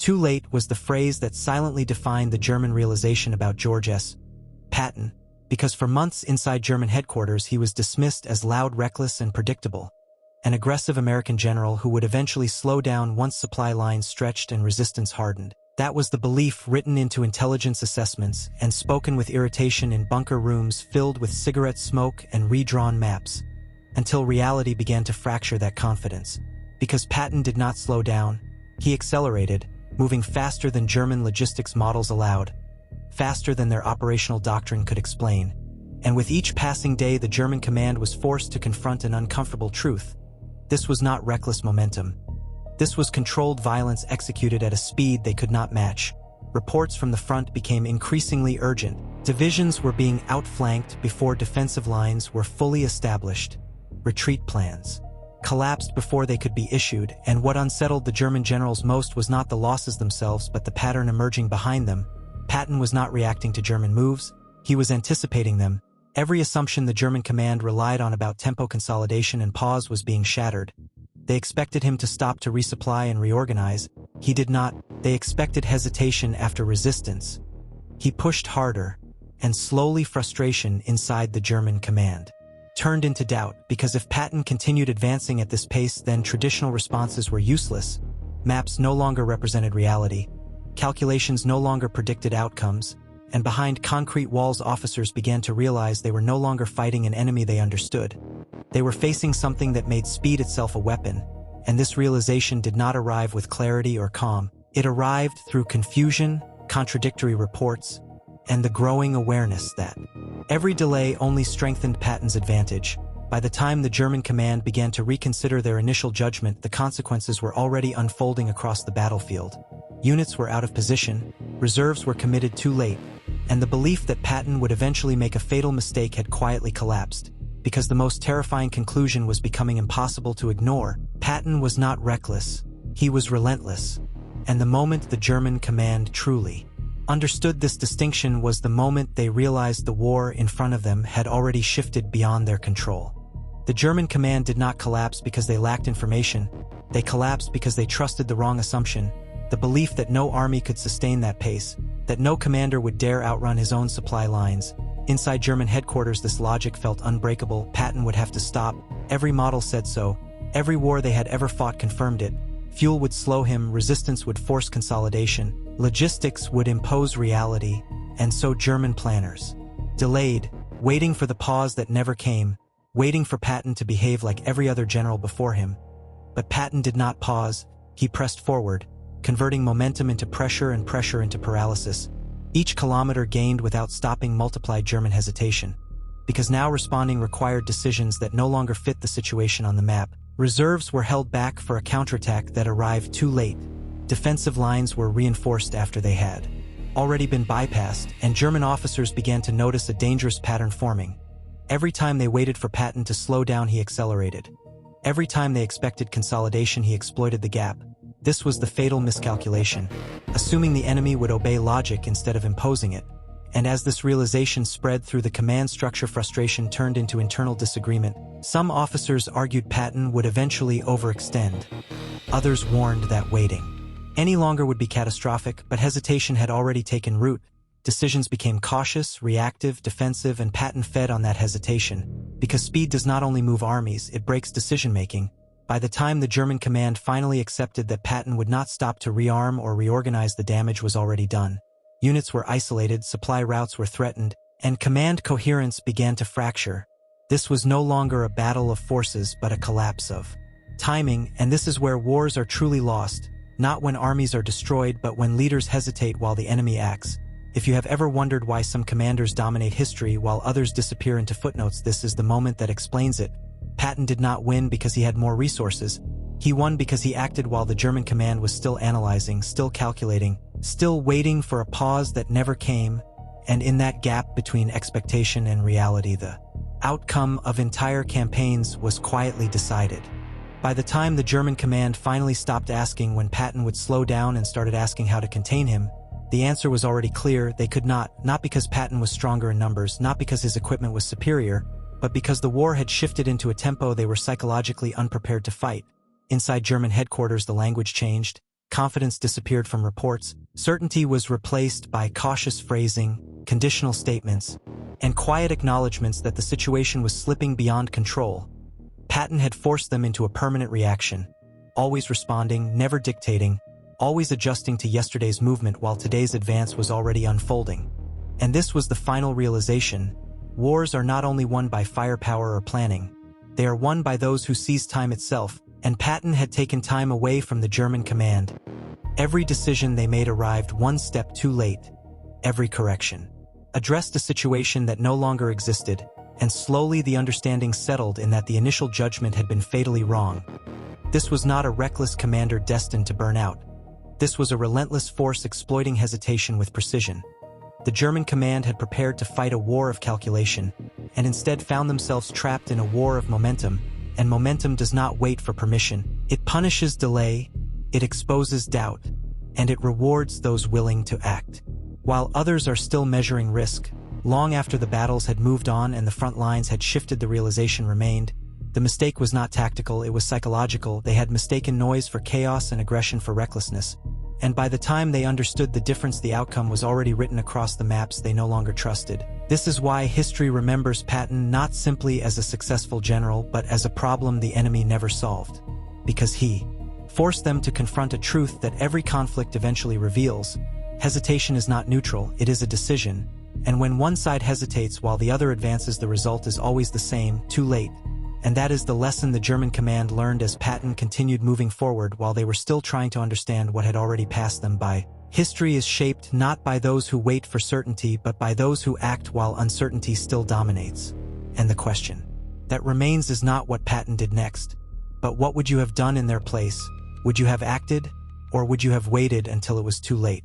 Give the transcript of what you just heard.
Too late was the phrase that silently defined the German realization about George S. Patton, because for months inside German headquarters he was dismissed as loud, reckless, and predictable, an aggressive American general who would eventually slow down once supply lines stretched and resistance hardened. That was the belief written into intelligence assessments and spoken with irritation in bunker rooms filled with cigarette smoke and redrawn maps, until reality began to fracture that confidence. Because Patton did not slow down, he accelerated, moving faster than German logistics models allowed, faster than their operational doctrine could explain. And with each passing day, the German command was forced to confront an uncomfortable truth. This was not reckless momentum. This was controlled violence executed at a speed they could not match. Reports from the front became increasingly urgent. Divisions were being outflanked before defensive lines were fully established. Retreat plans collapsed before they could be issued, and what unsettled the German generals most was not the losses themselves but the pattern emerging behind them. Patton was not reacting to German moves, he was anticipating them. Every assumption the German command relied on about tempo consolidation and pause was being shattered. They expected him to stop to resupply and reorganize. He did not. They expected hesitation after resistance. He pushed harder, and slowly frustration inside the German command turned into doubt, because if Patton continued advancing at this pace, then traditional responses were useless. Maps no longer represented reality. Calculations no longer predicted outcomes. And behind concrete walls, officers began to realize they were no longer fighting an enemy they understood. They were facing something that made speed itself a weapon, and this realization did not arrive with clarity or calm. It arrived through confusion, contradictory reports, and the growing awareness that every delay only strengthened Patton's advantage. By the time the German command began to reconsider their initial judgment, the consequences were already unfolding across the battlefield. Units were out of position, reserves were committed too late, and the belief that Patton would eventually make a fatal mistake had quietly collapsed. Because the most terrifying conclusion was becoming impossible to ignore. Patton was not reckless, he was relentless. And the moment the German command truly understood this distinction was the moment they realized the war in front of them had already shifted beyond their control. The German command did not collapse because they lacked information, they collapsed because they trusted the wrong assumption, the belief that no army could sustain that pace, that no commander would dare outrun his own supply lines. Inside German headquarters, this logic felt unbreakable. Patton would have to stop. Every model said so. Every war they had ever fought confirmed it. Fuel would slow him, resistance would force consolidation, logistics would impose reality, and so German planners delayed, waiting for the pause that never came, waiting for Patton to behave like every other general before him. But Patton did not pause, he pressed forward, converting momentum into pressure and pressure into paralysis. Each kilometer gained without stopping multiplied German hesitation. Because now responding required decisions that no longer fit the situation on the map. Reserves were held back for a counterattack that arrived too late. Defensive lines were reinforced after they had already been bypassed, and German officers began to notice a dangerous pattern forming. Every time they waited for Patton to slow down, he accelerated. Every time they expected consolidation, he exploited the gap. This was the fatal miscalculation, assuming the enemy would obey logic instead of imposing it. And as this realization spread through the command structure, frustration turned into internal disagreement. Some officers argued Patton would eventually overextend. Others warned that waiting any longer would be catastrophic, but hesitation had already taken root. Decisions became cautious, reactive, defensive, and Patton fed on that hesitation. Because speed does not only move armies, it breaks decision-making. By the time the German command finally accepted that Patton would not stop to rearm or reorganize, the damage was already done. Units were isolated, supply routes were threatened, and command coherence began to fracture. This was no longer a battle of forces but a collapse of timing, and this is where wars are truly lost, not when armies are destroyed but when leaders hesitate while the enemy acts. If you have ever wondered why some commanders dominate history while others disappear into footnotes, this is the moment that explains it. Patton did not win because he had more resources. He won because he acted while the German command was still analyzing, still calculating, still waiting for a pause that never came, and in that gap between expectation and reality, the outcome of entire campaigns was quietly decided. By the time the German command finally stopped asking when Patton would slow down and started asking how to contain him, the answer was already clear: they could not because Patton was stronger in numbers, not because his equipment was superior, but because the war had shifted into a tempo they were psychologically unprepared to fight. Inside German headquarters, the language changed. confidence disappeared from reports, certainty was replaced by cautious phrasing, conditional statements, and quiet acknowledgments that the situation was slipping beyond control. Patton had forced them into a permanent reaction, always responding, never dictating, always adjusting to yesterday's movement while today's advance was already unfolding. And this was the final realization: wars are not only won by firepower or planning, they are won by those who seize time itself, and Patton had taken time away from the German command. Every decision they made arrived one step too late. Every correction addressed a situation that no longer existed, and slowly the understanding settled in that the initial judgment had been fatally wrong. This was not a reckless commander destined to burn out. This was a relentless force exploiting hesitation with precision. The German command had prepared to fight a war of calculation, and instead found themselves trapped in a war of momentum, and momentum does not wait for permission. It punishes delay, it exposes doubt, and it rewards those willing to act. While others are still measuring risk, long after the battles had moved on and the front lines had shifted, the realization remained: the mistake was not tactical, it was psychological. They had mistaken noise for chaos and aggression for recklessness. And by the time they understood the difference, the outcome was already written across the maps they no longer trusted. This is why history remembers Patton not simply as a successful general, but as a problem the enemy never solved. Because he forced them to confront a truth that every conflict eventually reveals: hesitation is not neutral, it is a decision. And when one side hesitates while the other advances, the result is always the same: too late. And that is the lesson the German command learned as Patton continued moving forward while they were still trying to understand what had already passed them by. History is shaped not by those who wait for certainty, but by those who act while uncertainty still dominates. And the question that remains is not what Patton did next, but what would you have done in their place? Would you have acted, or would you have waited until it was too late?